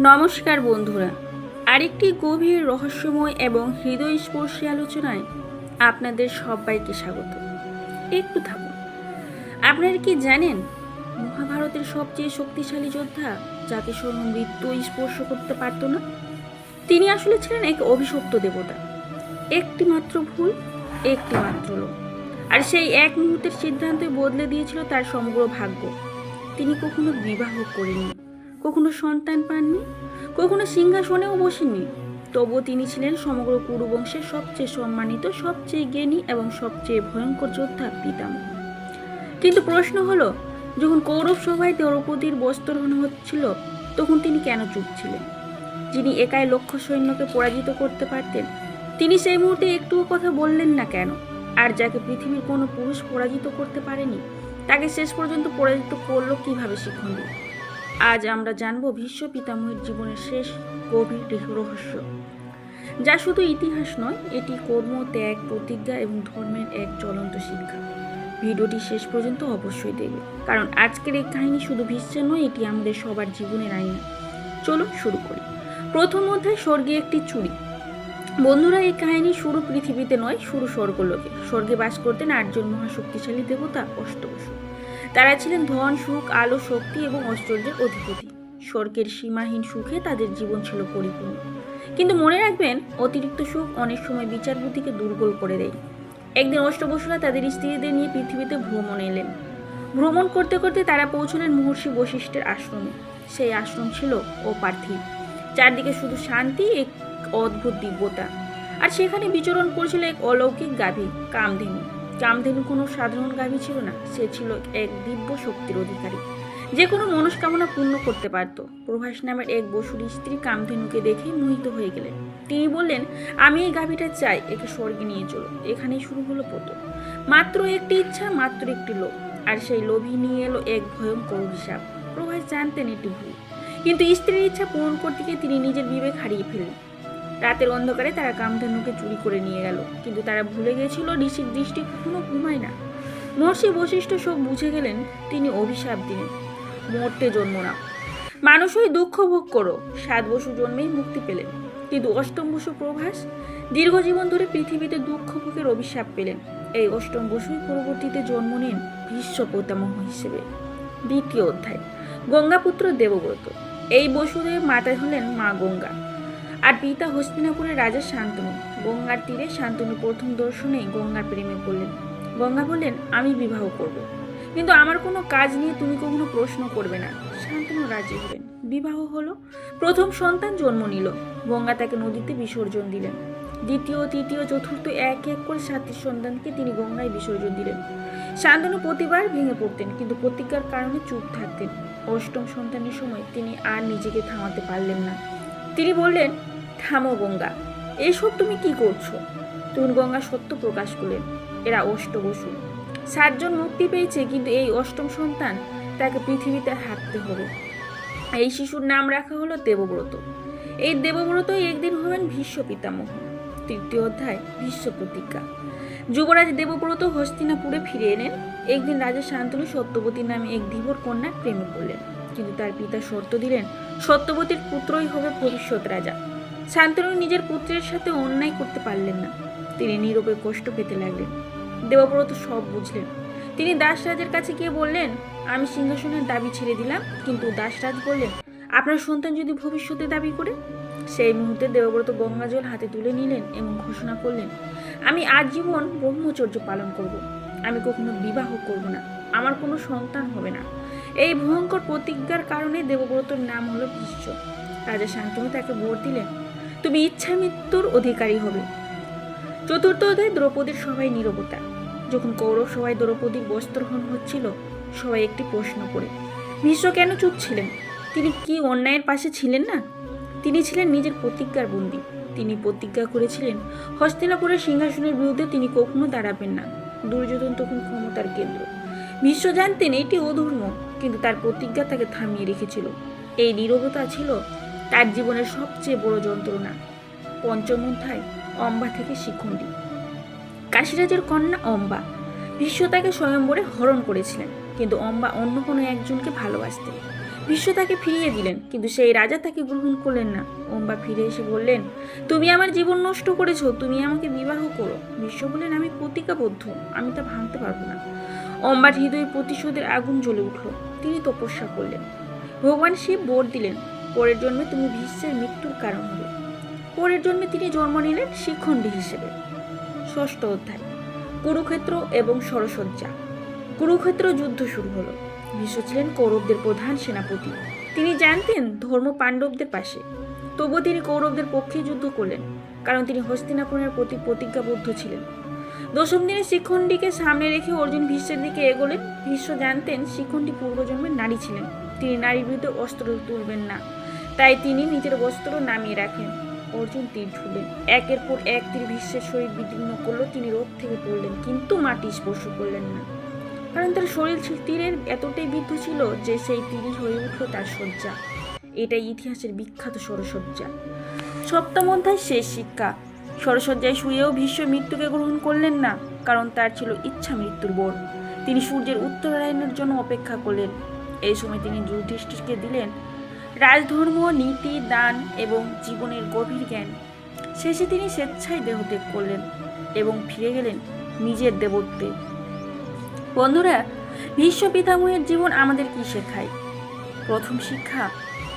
নমস্কার বন্ধুরা, আরেকটি গভীর রহস্যময় এবং হৃদয়স্পর্শী আলোচনায় আপনাদের সবাইকে স্বাগত। একটু থাকুন। আপনারা কি জানেন, মহাভারতের সবচেয়ে শক্তিশালী যোদ্ধা, যাকে স্বয়ং মৃত্যু স্পর্শ করতে পারত না, তিনি আসলে ছিলেন এক অভিশপ্ত দেবতা। একটি মাত্র ভুল, একটি মাত্র লোভ, আর সেই এক মুহূর্তের সিদ্ধান্তই বদলে দিয়েছিল তার সমগ্র ভাগ্য। তিনি কখনো বিবাহ করেননি, কখনো সন্তান পাননি, কখনো সিংহাসনেও বসেননি, তবুও তিনি ছিলেন সমগ্র কুরুবংশের সবচেয়ে সম্মানিত, সবচেয়ে জ্ঞানী এবং সবচেয়ে ভয়ঙ্কর যোদ্ধা, পিতামহ। কিন্তু প্রশ্ন হলো, যখন কৌরব সভায় দ্রৌপদীর বস্ত্রহরণ হচ্ছিল, তখন তিনি কেন চুপ ছিলেন? যিনি একাই লক্ষ সৈন্যকে পরাজিত করতে পারতেন, তিনি সেই মুহূর্তে একটুও কথা বললেন না কেন? আর যাকে পৃথিবীর কোনো পুরুষ পরাজিত করতে পারেনি, তাকে শেষ পর্যন্ত পরাজিত করলো কিভাবে শিখুন। আজ আমরা জানব ভীষ্ম পিতামহের জীবনের শেষ গভীর রহস্য, যা শুধু ইতিহাস নয়, এটি কর্ম, ত্যাগ, প্রতিজ্ঞা এবং ধর্মের এক জ্বলন্ত শিক্ষা। ভিডিওটি শেষ পর্যন্ত অবশ্যই দেখবে, কারণ আজকের এই কাহিনী শুধু ভীষ্মের নয়, এটি আমাদের সবার জীবনের আইনা। চলুন শুরু করি। প্রথম অধ্যায়, স্বর্গে একটি চুরি। বন্ধুরা, এই কাহিনী শুরু পৃথিবীতে নয়, শুরু স্বর্গলোকে। স্বর্গে বাস করতেন 8 জন মহাশক্তিশালী দেবতা, অষ্টবসু। তারা ছিলেন ধন, সুখ, আলো, শক্তি এবং ঐশ্বর্যের অধিপতি। স্বর্গের সীমাহীন সুখে তাদের জীবন ছিল পরিপূর্ণ। কিন্তু মনে রাখবেন, অতিরিক্ত সুখ অনেক সময় বিচার বুদ্ধিকে দুর্বল করে দেয়। একদিন অষ্টবসুরা তাদের স্ত্রীদের নিয়ে পৃথিবীতে ভ্রমণে এলেন। ভ্রমণ করতে করতে তারা পৌঁছলেন মহর্ষি বশিষ্ঠের আশ্রমে। সেই আশ্রম ছিল অপার্থিব। চারদিকে শুধু শান্তি, এক অদ্ভুত দিব্যতা। আর সেখানে বিচরণ করছিল এক অলৌকিক গাভী, কামধেনু। কামধেনু কোনো সাধারণ গাভী ছিল না, সে ছিল এক দিব্য শক্তির অধিকারী, যে কোনো মনস্কামনা পূর্ণ করতে পারত। প্রভাস নামের এক বসুর স্ত্রী কামধেনুকে দেখে মোহিত হয়ে গেলেন। তিনি বললেন, আমি এই গাভীটা চাই, একে স্বর্গে নিয়ে চলো। এখানেই শুরু হলো পতন। মাত্র একটি ইচ্ছা, মাত্র একটি লোভ, আর সেই লোভই নিয়ে এলো এক ভয়ঙ্কর অভিশাপ। প্রভাস জানতেন এটি ভুল, কিন্তু স্ত্রীর ইচ্ছা পূরণ করতে গিয়ে তিনি নিজের বিবেক হারিয়ে ফেললেন। রাতের অন্ধকারে তারা কামধেনুকে চুরি করে নিয়ে গেল, কিন্তু তারা ভুলে গিয়েছিল ঋষির দৃষ্টি কখনো ঘুমায় না। মহর্ষি বশিষ্ঠ সব বুঝে গেলেন। তিনি অভিশাপ দিলেন, মরতে জন্ম নাও, মানুষ হয়ে দুঃখ ভোগ করো। 7 বসু জন্মেই মুক্তি পেলেন, কিন্তু অষ্টম বসু প্রভাস দীর্ঘ জীবন ধরে পৃথিবীতে দুঃখ ভোগের অভিশাপ পেলেন। এই অষ্টম বসুই পরবর্তীতে জন্ম নেন ভীষ্ম পিতামহ হিসেবে। দ্বিতীয় অধ্যায়, গঙ্গাপুত্র দেবব্রত। এই বসুদের মাতা হলেন মা গঙ্গা, আর পিতা হস্তিনাপুরের রাজা শান্তনু। গঙ্গার তীরে শান্তনু প্রথম দর্শনেই গঙ্গার প্রেমে পড়লেন। গঙ্গা বললেন, আমি বিবাহ করব, কিন্তু আমার কোনো কাজ নিয়ে তুমি কখনো প্রশ্ন করবে না। শান্তনু রাজি হলেন। বিবাহ হলো। প্রথম সন্তান জন্ম নিল। গঙ্গা তাকে নদীতে বিসর্জন দিলেন। দ্বিতীয়, তৃতীয়, চতুর্থ, এক এক করে 7টি সন্তানকে তিনি গঙ্গায় বিসর্জন দিলেন। শান্তনু প্রতিবার ভেঙে পড়তেন, কিন্তু প্রতিজ্ঞার কারণে চুপ থাকতেন। অষ্টম সন্তানের সময় তিনি আর নিজেকে থামাতে পারলেন না। তিনি বললেন, থামো গঙ্গা, এসব তুমি কি করছো? তখন গঙ্গা সত্য প্রকাশ করলেন, এরা অষ্টবসু। 7 জন মুক্তি পেয়েছে, কিন্তু এই অষ্টম সন্তান, তাকে পৃথিবীতে হাঁটতে হবে। এই শিশুর নাম রাখা হলো দেবব্রত। এই দেবব্রতই একদিন হবেন ভীষ্ম পিতামহ। তৃতীয় অধ্যায়, ভীষ্ম প্রতিজ্ঞা। যুবরাজ দেবব্রত হস্তিনাপুরে ফিরে এলেন। একদিন রাজা শান্তনু সত্যবতী নামে এক ধীবর কন্যার প্রেমে পড়লেন, কিন্তু তার পিতা শর্ত দিলেন, সত্যবতীর পুত্রই হবে ভবিষ্যৎ রাজা। শান্তনু নিজের পুত্রের সাথে অন্যায় করতে পারলেন না। তিনি নীরবে কষ্ট পেতে লাগলেন। দেবব্রত সব বুঝলেন। তিনি দাসরাজের কাছে গিয়ে বললেন, আমি সিংহাসনের দাবি ছেড়ে দিলাম। কিন্তু দাসরাজ বললেন, আপনার সন্তান যদি ভবিষ্যতে দাবি করে? সেই মুহূর্তে দেবব্রত গঙ্গাজল হাতে তুলে নিলেন এবং ঘোষণা করলেন, আমি আজীবন ব্রহ্মচর্য পালন করব। আমি কখনো বিবাহ করব না, আমার কোনো সন্তান হবে না। এই ভয়ঙ্কর প্রতিজ্ঞার কারণে দেবব্রতর নাম হলো ভীষ্ম। রাজা শান্তনু তাকে বর দিলেন, তুমি ইচ্ছা মৃত্যুর অধিকারী হবে। চতুর্থ অধ্যায়, দ্রৌপদীর সবাই নীরবতা। যখন কৌরব সবাই দ্রৌপদীর বস্ত্রহরণ হচ্ছিল, সবাই একটি প্রশ্ন করে, ভীষ্ম কেন চুপ ছিলেন? তিনি কি অন্যায়ের পাশে ছিলেন না? তিনি ছিলেন নিজের প্রতিজ্ঞার বন্দী। তিনি প্রতিজ্ঞা করেছিলেন, হস্তিনাপুরের সিংহাসনের বিরুদ্ধে তিনি কখনো দাঁড়াবেন না। দুর্যোধন তখন ক্ষমতার কেন্দ্র। ভীষ্ম জানতেন এটি অধর্ম, কিন্তু তার প্রতিজ্ঞা তাকে থামিয়ে রেখেছিল। এই নীরবতা ছিল তার জীবনের সবচেয়ে বড় যন্ত্রণা। পঞ্চম অধ্যায়, অম্বা থেকে শিখণ্ডী। কাশীরাজের কন্যা অম্বা। ভীষ্ম তাকে স্বয়ম্বরে হরণ করেছিলেন, কিন্তু অম্বা অন্য কোনো একজনকে ভালোবাসতেন। ভীষ্ম তাকে ফিরিয়ে দিলেন, কিন্তু সেই রাজা তাকে গ্রহণ করলেন না। অম্বা ফিরে এসে বললেন, তুমি আমার জীবন নষ্ট করেছো, তুমি আমাকে বিবাহ করো। ভীষ্ম বললেন, আমি প্রতিজ্ঞাবদ্ধ, আমি তা ভাঙতে পারবো না। অম্বার হৃদয়ে প্রতিশোধের আগুন জ্বলে উঠল। তিনি তপস্যা করলেন। ভগবান শিব বর দিলেন, পরের জন্মে তুমি ভীষ্মের মৃত্যুর কারণ হবে। পরের জন্মে তিনি জন্ম নিলেন শিখণ্ডী হিসেবে। ষষ্ঠ অধ্যায়, কুরুক্ষেত্র এবং সরসজ্জা। কুরুক্ষেত্র যুদ্ধ শুরু হলো। ভীষ্ম ছিলেন কৌরবদের প্রধান সেনাপতি। তিনি জানতেন ধর্ম পাণ্ডবদের পাশে। তবুও তিনি কৌরবদের পক্ষে যুদ্ধ করলেন, কারণ তিনি হস্তিনাপুরের প্রতি প্রতিজ্ঞাবদ্ধ ছিলেন। দশম দিনে শিখণ্ডীকে সামনে রেখে অর্জুন ভীষ্মের দিকে এগোলেন। ভীষ্ম জানতেন শিখণ্ডী পূর্বজন্মের নারী ছিলেন। তিনি নারীর বিরুদ্ধে অস্ত্র তুলবেন না, তাই তিনি নিজের বস্ত্র নামিয়ে রাখেন। অর্জুন তীর ছুড়লেন। একের পর এক তীর ভীষ্মের শরীর বিদীর্ণ করলো। তিনি রথ থেকে পড়লেন, কিন্তু মাটি স্পর্শ করলেন না, কারণ তার শরীর তীরের এতটাই বিদ্ধ ছিল যে সেই তীরই হয়ে উঠল তার শয্যা। এটাই ইতিহাসের বিখ্যাত সরসজ্জা। সপ্তম অধ্যায়, শেষ শিক্ষা। সরসজ্জায় শুয়েও ভীষ্ম মৃত্যুকে গ্রহণ করলেন না, কারণ তার ছিল ইচ্ছা মৃত্যুর বর। তিনি সূর্যের উত্তরায়ণের জন্য অপেক্ষা করলেন। এই সময় তিনি যুধিষ্ঠিরকে দিলেন রাজধর্ম, নীতি, দান এবং জীবনের গভীর জ্ঞান। শেষে তিনি স্বেচ্ছায় দেহত্যাগ করলেন এবং ফিরে গেলেন নিজের দেবত্বে। বন্ধুরা, ভীষ্ম পিতামহের জীবন আমাদের কি শেখায়? প্রথম শিক্ষা,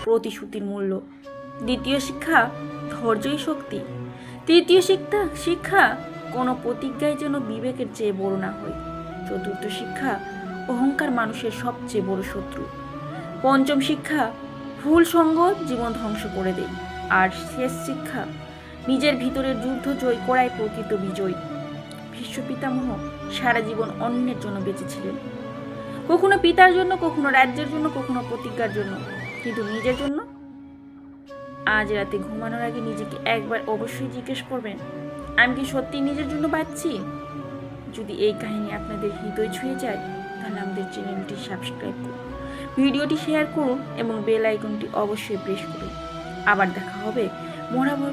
প্রতিশ্রুতির মূল্য। দ্বিতীয় শিক্ষা, ধৈর্যই শক্তি। তৃতীয় শিক্ষা, কোনো প্রতিজ্ঞায় যেন বিবেকের চেয়ে বড় না হয়। চতুর্থ শিক্ষা, অহংকার মানুষের সবচেয়ে বড় শত্রু। পঞ্চম শিক্ষা, ভুল সঙ্গ জীবন ধ্বংস করে দেয়। আর শেষ শিক্ষা, নিজের ভিতরের যুদ্ধ জয় করাই প্রকৃত বিজয়। ভীষ্ম পিতামহ সারা জীবন অন্যের জন্য বেঁচেছিলেন, কখনো পিতার জন্য, কখনো রাজ্যের জন্য, কখনো প্রতিজ্ঞার জন্য, কিন্তু নিজের জন্য? আজ রাতে ঘুমানোর আগে নিজেকে একবার অবশ্যই জিজ্ঞেস করবেন, আমি কি সত্যি নিজের জন্য বাঁচছি? যদি এই কাহিনী আপনাদের হৃদয় ছুঁয়ে যায়, তাহলে আমাদের চ্যানেলটি সাবস্ক্রাইব করুন, ভিডিওটি শেয়ার করুন এবং বেল আইকনটি অবশ্যই প্রেস করুন। আবার দেখা হবে মহাভারত